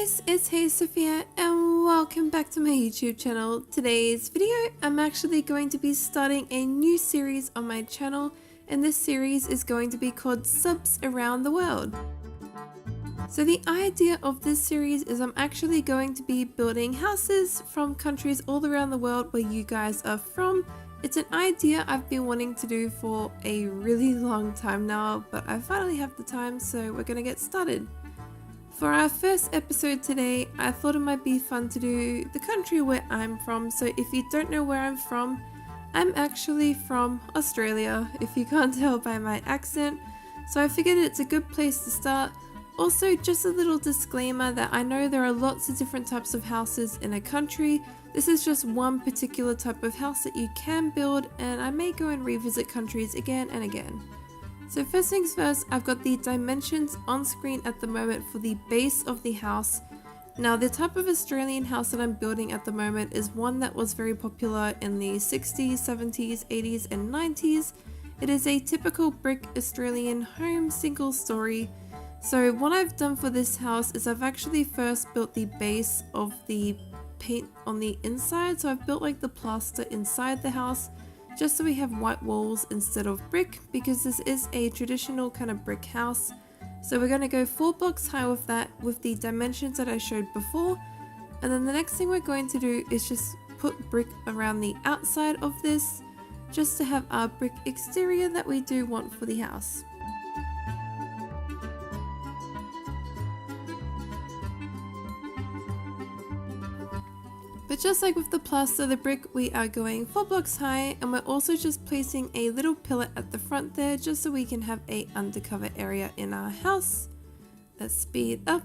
guys, it's HeySofia and welcome back to my YouTube channel. Today's video, I'm actually going to be starting a new series on my channel, and this series is going to be called Subs Around the World. So the idea of this series is I'm actually going to be building houses from countries all around the world where you guys are from. It's an idea I've been wanting to do for a really long time now, but I finally have the time, so we're gonna get started. For our first episode today, I thought it might be fun to do the country where I'm from. So if you don't know where I'm from, I'm actually from Australia, if you can't tell by my accent. So I figured it's a good place to start. Also, just a little disclaimer that I know there are lots of different types of houses in a country. This is just one particular type of house that you can build, and I may go and revisit countries again and again. So first things first, I've got the dimensions on screen at the moment for the base of the house. Now the type of Australian house that I'm building at the moment is one that was very popular in the 60s, 70s, 80s and 90s. It is a typical brick Australian home, single story. So what I've done for this house is I've actually first built the base of the paint on the inside. So I've built like the plaster inside the house, just so we have white walls instead of brick, because this is a traditional kind of brick house. So we're going to go 4 blocks high with that, with the dimensions that I showed before. And then the next thing we're going to do is just put brick around the outside of this, just to have our brick exterior that we do want for the house. But just like with the plaster, the brick, we are going 4 blocks high, and we're also just placing a little pillar at the front there just so we can have a undercover area in our house. Let's speed up,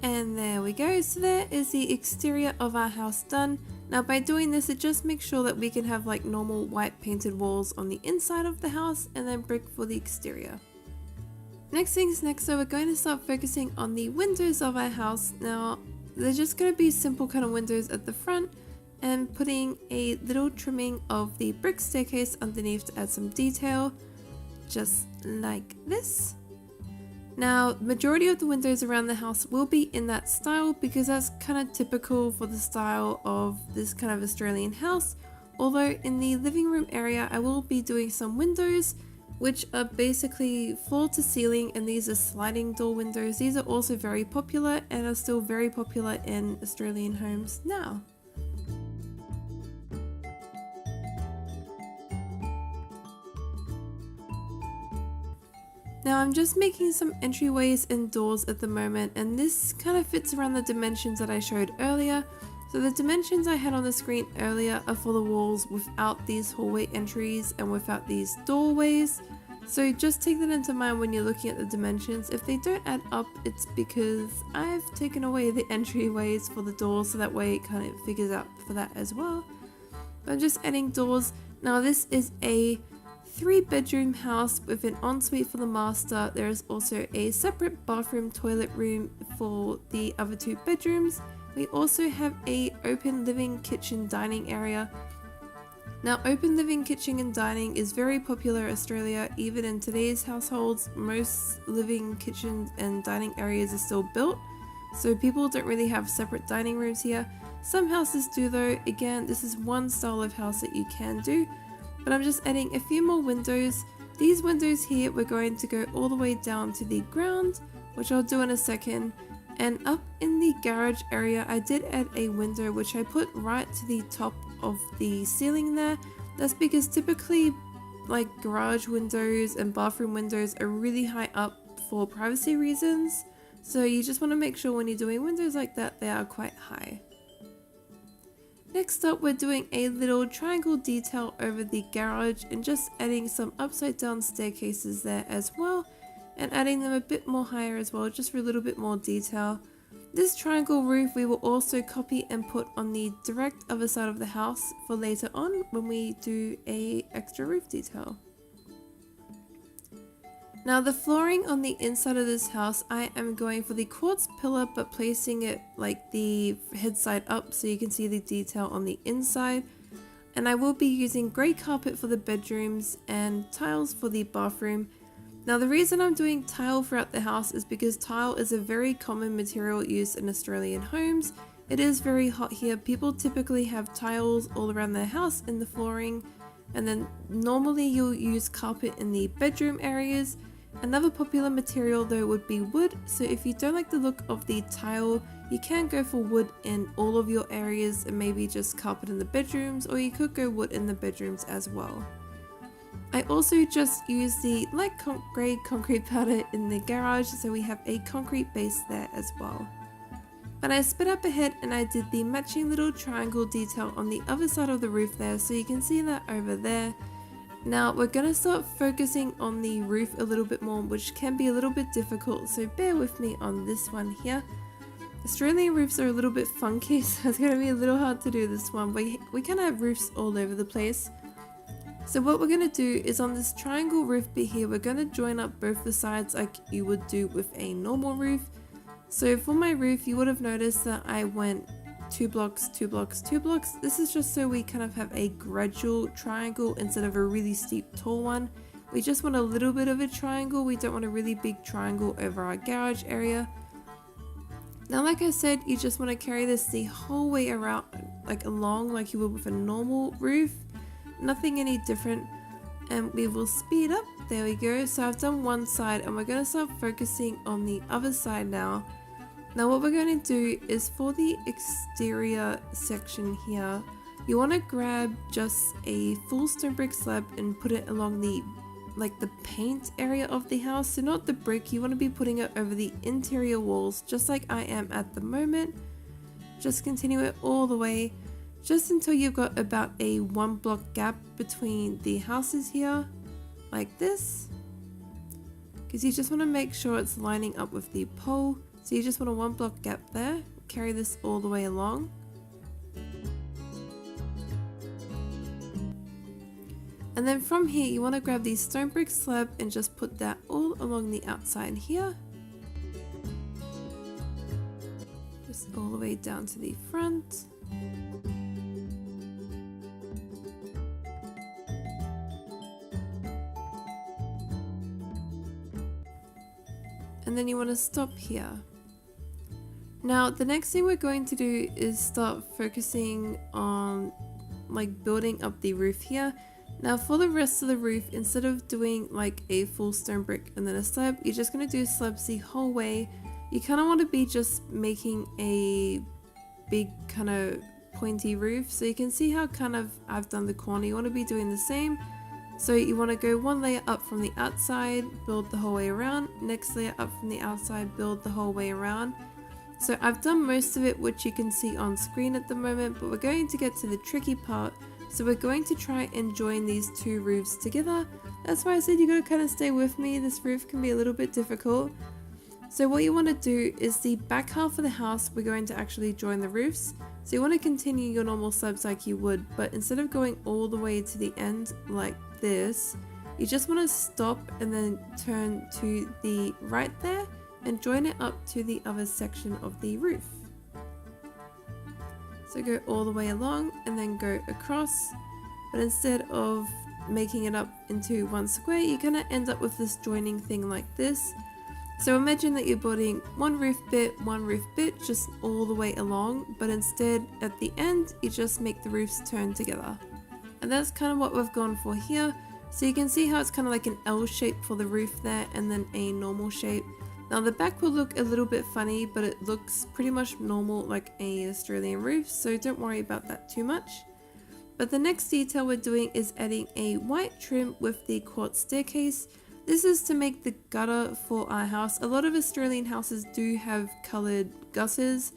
and there we go. So there is the exterior of our house done. Now by doing this, it just makes sure that we can have like normal white painted walls on the inside of the house and then brick for the exterior. Next things next, so we're going to start focusing on the windows of our house. Now they're just going to be simple kind of windows at the front, and putting a little trimming of the brick staircase underneath to add some detail, just like this. Now majority of the windows around the house will be in that style, because that's kind of typical for the style of this kind of Australian house. Although in the living room area I will be doing some windows which are basically floor to ceiling, and these are sliding door windows. These are also very popular and are still very popular in Australian homes now. Now I'm just making some entryways and doors at the moment, and this kind of fits around the dimensions that I showed earlier. So the dimensions I had on the screen earlier are for the walls without these hallway entries and without these doorways. So just take that into mind when you're looking at the dimensions. If they don't add up, it's because I've taken away the entryways for the doors, so that way it kind of figures out for that as well. But I'm just adding doors. Now this is a 3-bedroom house with an ensuite for the master. There is also a separate bathroom toilet room for the other 2 bedrooms. We also have a open living kitchen dining area. Now open living kitchen and dining is very popular in Australia. Even in today's households, most living kitchens and dining areas are still built, so people don't really have separate dining rooms here. Some houses do though. Again, this is one style of house that you can do, but I'm just adding a few more windows. These windows here, we're going to go all the way down to the ground, which I'll do in a second. And up in the garage area, I did add a window which I put right to the top of the ceiling there. That's because typically like garage windows and bathroom windows are really high up for privacy reasons. So you just want to make sure when you're doing windows like that, they are quite high. Next up, we're doing a little triangle detail over the garage and just adding some upside down staircases there as well, and adding them a bit more higher as well, just for a little bit more detail. This triangle roof we will also copy and put on the direct other side of the house for later on when we do a extra roof detail. Now the flooring on the inside of this house, I am going for the quartz pillar, but placing it like the head side up so you can see the detail on the inside. And I will be using grey carpet for the bedrooms and tiles for the bathroom. Now the reason I'm doing tile throughout the house is because tile is a very common material used in Australian homes. It is very hot here. People typically have tiles all around their house in the flooring, and then normally you'll use carpet in the bedroom areas. Another popular material though would be wood, so if you don't like the look of the tile, you can go for wood in all of your areas and maybe just carpet in the bedrooms, or you could go wood in the bedrooms as well. I also just use the light grey concrete powder in the garage, so we have a concrete base there as well. But I sped up ahead and I did the matching little triangle detail on the other side of the roof there, so you can see that over there. Now we're going to start focusing on the roof a little bit more, which can be a little bit difficult, so bear with me on this one here. Australian roofs are a little bit funky, so it's going to be a little hard to do this one, but we kind of have roofs all over the place. So what we're going to do is on this triangle roof bit here, we're going to join up both the sides like you would do with a normal roof. So for my roof, you would have noticed that I went 2 blocks, 2 blocks, 2 blocks. This is just so we kind of have a gradual triangle instead of a really steep tall one. We just want a little bit of a triangle. We don't want a really big triangle over our garage area. Now like I said, you just want to carry this the whole way around, like along like you would with a normal roof. Nothing any different, and we will speed up. There we go. So I've done one side and we're going to start focusing on the other side now. Now what we're going to do is for the exterior section here, you want to grab just a full stone brick slab and put it along the paint area of the house. So not the brick, you want to be putting it over the interior walls just like I am at the moment. Just continue it all the way just until you've got about a 1 block gap between the houses here, like this, because you just want to make sure it's lining up with the pole. So you just want a 1 block gap there, carry this all the way along. And then from here you want to grab the stone brick slab and just put that all along the outside here. Just all the way down to the front. And then you want to stop here. Now the next thing we're going to do is start focusing on like building up the roof here. Now for the rest of the roof, instead of doing like a full stone brick and then a slab, you're just going to do slabs the whole way. You kind of want to be just making a big kind of pointy roof, so you can see how kind of I've done the corner. You want to be doing the same. So you want to go 1 layer up from the outside, build the whole way around, next layer up from the outside, build the whole way around. So I've done most of it, which you can see on screen at the moment, but we're going to get to the tricky part. So we're going to try and join these 2 roofs together. That's why I said you got to kind of stay with me. This roof can be a little bit difficult. So what you want to do is the back half of the house, we're going to actually join the roofs. So you want to continue your normal slabs like you would, but instead of going all the way to the end like this, you just want to stop and then turn to the right there and join it up to the other section of the roof. So go all the way along and then go across, but instead of making it up into one square, you're going to end up with this joining thing like this. So imagine that you're building one roof bit, just all the way along, but instead at the end you just make the roofs turn together. And that's kind of what we've gone for here. So you can see how it's kind of like an L shape for the roof there and then a normal shape. Now the back will look a little bit funny, but it looks pretty much normal like an Australian roof, so don't worry about that too much. But the next detail we're doing is adding a white trim with the quartz staircase. This is to make the gutter for our house. A lot of Australian houses do have coloured gutters,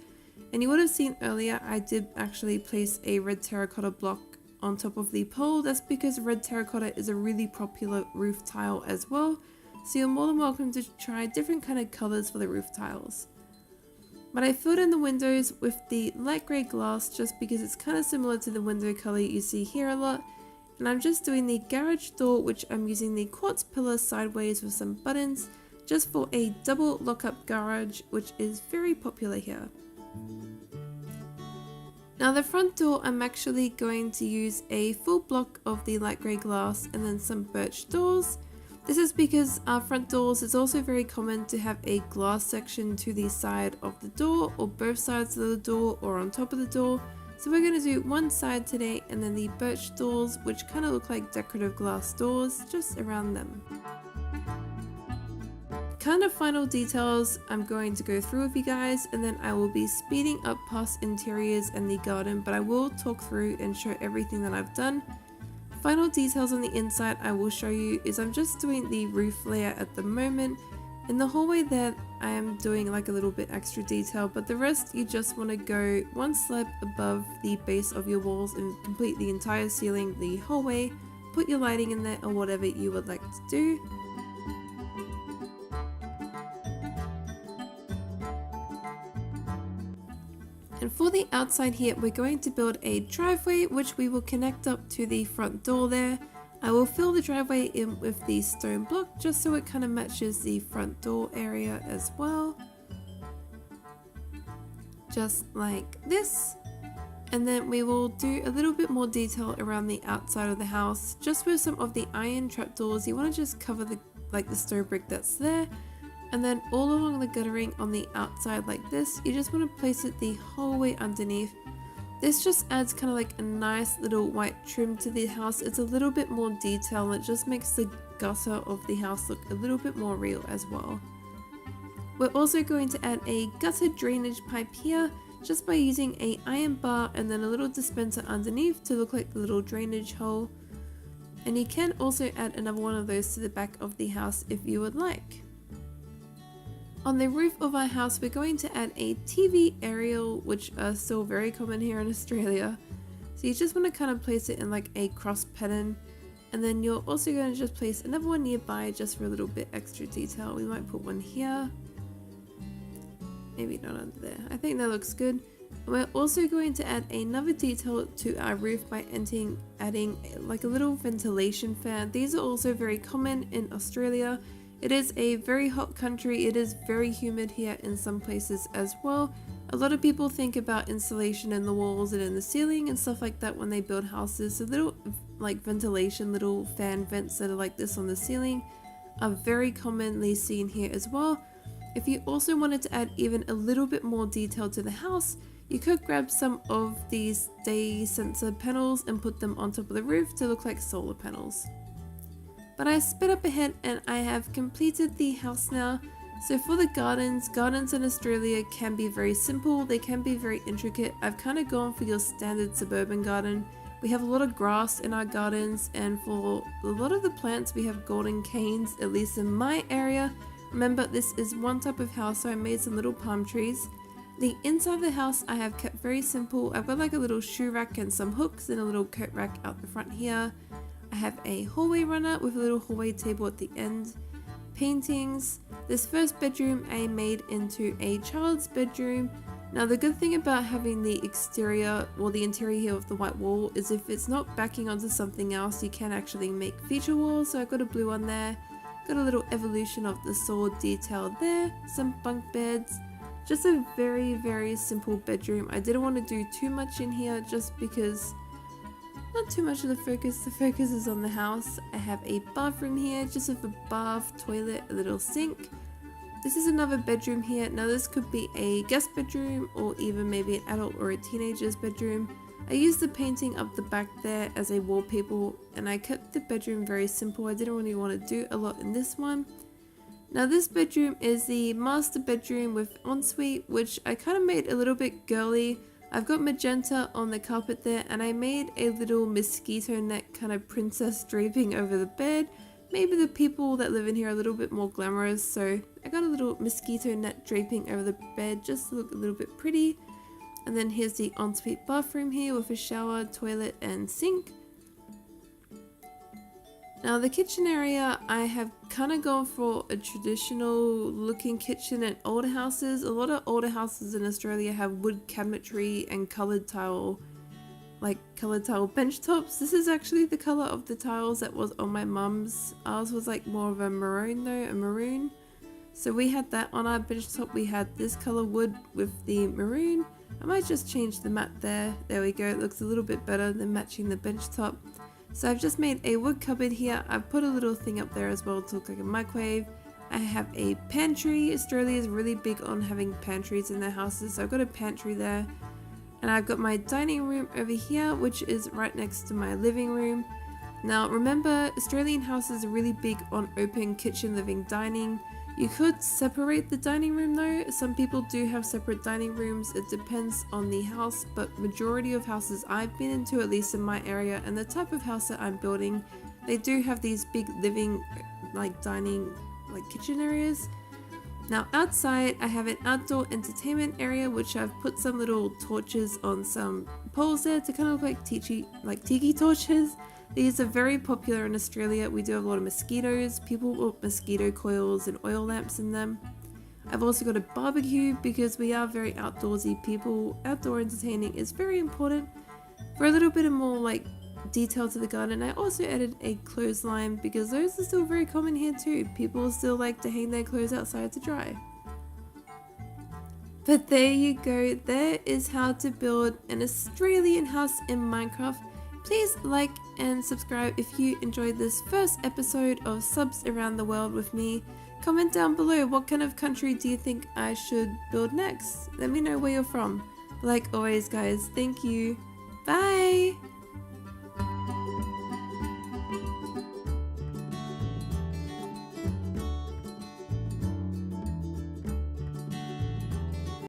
and you would have seen earlier I did actually place a red terracotta block on top of the pole. That's because red terracotta is a really popular roof tile as well, so you're more than welcome to try different kind of colours for the roof tiles. But I filled in the windows with the light grey glass just because it's kind of similar to the window colour you see here a lot. And I'm just doing the garage door, which I'm using the quartz pillar sideways with some buttons, just for a double lock-up garage, which is very popular here. Now the front door, I'm actually going to use a full block of the light grey glass and then some birch doors. This is because our front doors, it's also very common to have a glass section to the side of the door, or both sides of the door, or on top of the door. So we're going to do one side today, and then the birch doors, which kind of look like decorative glass doors, just around them. Kind of final details I'm going to go through with you guys, and then I will be speeding up past interiors and the garden, but I will talk through and show everything that I've done. Final details on the inside I will show you is I'm just doing the roof layer at the moment. In the hallway there I am doing like a little bit extra detail, but the rest you just want to go one slab above the base of your walls and complete the entire ceiling, the hallway, put your lighting in there or whatever you would like to do. And for the outside here, we're going to build a driveway which we will connect up to the front door there. I will fill the driveway in with the stone block just so it kind of matches the front door area as well. Just like this. And then we will do a little bit more detail around the outside of the house. Just with some of the iron trapdoors, you want to just cover the stone brick that's there. And then all along the guttering on the outside like this, you just want to place it the whole way underneath. This just adds kind of like a nice little white trim to the house. It's a little bit more detail and it just makes the gutter of the house look a little bit more real as well. We're also going to add a gutter drainage pipe here just by using a iron bar and then a little dispenser underneath to look like the little drainage hole. And you can also add another one of those to the back of the house if you would like. On the roof of our house, we're going to add a TV aerial, which are still very common here in Australia. So you just want to kind of place it in like a cross pattern. And then you're also going to just place another one nearby just for a little bit extra detail. We might put one here. Maybe not under there. I think that looks good. We're also going to add another detail to our roof by adding like a little ventilation fan. These are also very common in Australia. It is a very hot country. It is very humid here in some places as well. A lot of people think about insulation in the walls and in the ceiling and stuff like that when they build houses. So little like ventilation, little fan vents that are like this on the ceiling are very commonly seen here as well. If you also wanted to add even a little bit more detail to the house, you could grab some of these day sensor panels and put them on top of the roof to look like solar panels. But I sped up ahead and I have completed the house now. So for the gardens in Australia can be very simple, they can be very intricate. I've kind of gone for your standard suburban garden. We have a lot of grass in our gardens, and for a lot of the plants we have golden canes, at least in my area. Remember, this is one type of house, so I made some little palm trees. The inside of the house I have kept very simple. I've got like a little shoe rack and some hooks and a little coat rack out the front here. I have a hallway runner with a little hallway table at the end. Paintings. This first bedroom I made into a child's bedroom. Now the good thing about having the exterior or the interior here with the white wall is if it's not backing onto something else, you can actually make feature walls. So I've got a blue one there. Got a little evolution of the sword detail there. Some bunk beds. Just a very, very simple bedroom. I didn't want to do too much in here just because not too much of the focus is on the house. I have a bathroom here just with a bath, toilet, a little sink. This is another bedroom here. Now this could be a guest bedroom or even maybe an adult or a teenager's bedroom. I used the painting up the back there as a wallpaper and I kept the bedroom very simple. I didn't really want to do a lot in this one. Now this bedroom is the master bedroom with ensuite, which I kind of made a little bit girly. I've got magenta on the carpet there and I made a little mosquito net kind of princess draping over the bed. Maybe the people that live in here are a little bit more glamorous, so I got a little mosquito net draping over the bed just to look a little bit pretty. And then here's the ensuite bathroom here with a shower, toilet and sink. Now the kitchen area, I have kind of gone for a traditional looking kitchen in older houses. A lot of older houses in Australia have wood cabinetry and coloured tile bench tops. This is actually the colour of the tiles that was on my mum's. Ours was like more of a maroon though, a maroon. So we had that on our bench top. We had this colour wood with the maroon. I might just change the mat there. There we go. It looks a little bit better than matching the bench top. So I've just made a wood cupboard here. I've put a little thing up there as well to look like a microwave. I have a pantry. Australia is really big on having pantries in their houses, so I've got a pantry there. And I've got my dining room over here, which is right next to my living room. Now remember, Australian houses are really big on open kitchen, living, dining. You could separate the dining room though. Some people do have separate dining rooms. It depends on the house, but majority of houses I've been into, at least in my area and the type of house that I'm building, they do have these big living, like dining, like kitchen areas. Now outside I have an outdoor entertainment area, which I've put some little torches on some poles there to kind of look like tiki torches. These are very popular in Australia. We do have a lot of mosquitoes. People put mosquito coils and oil lamps in them. I've also got a barbecue because we are very outdoorsy people. Outdoor entertaining is very important. For a little bit of more like detail to the garden, I also added a clothesline because those are still very common here too. People still like to hang their clothes outside to dry. But there you go. There is how to build an Australian house in Minecraft. Please like and subscribe if you enjoyed this first episode of Subs Around the World with me. Comment down below, what kind of country do you think I should build next? Let me know where you're from. Like always guys, thank you. Bye!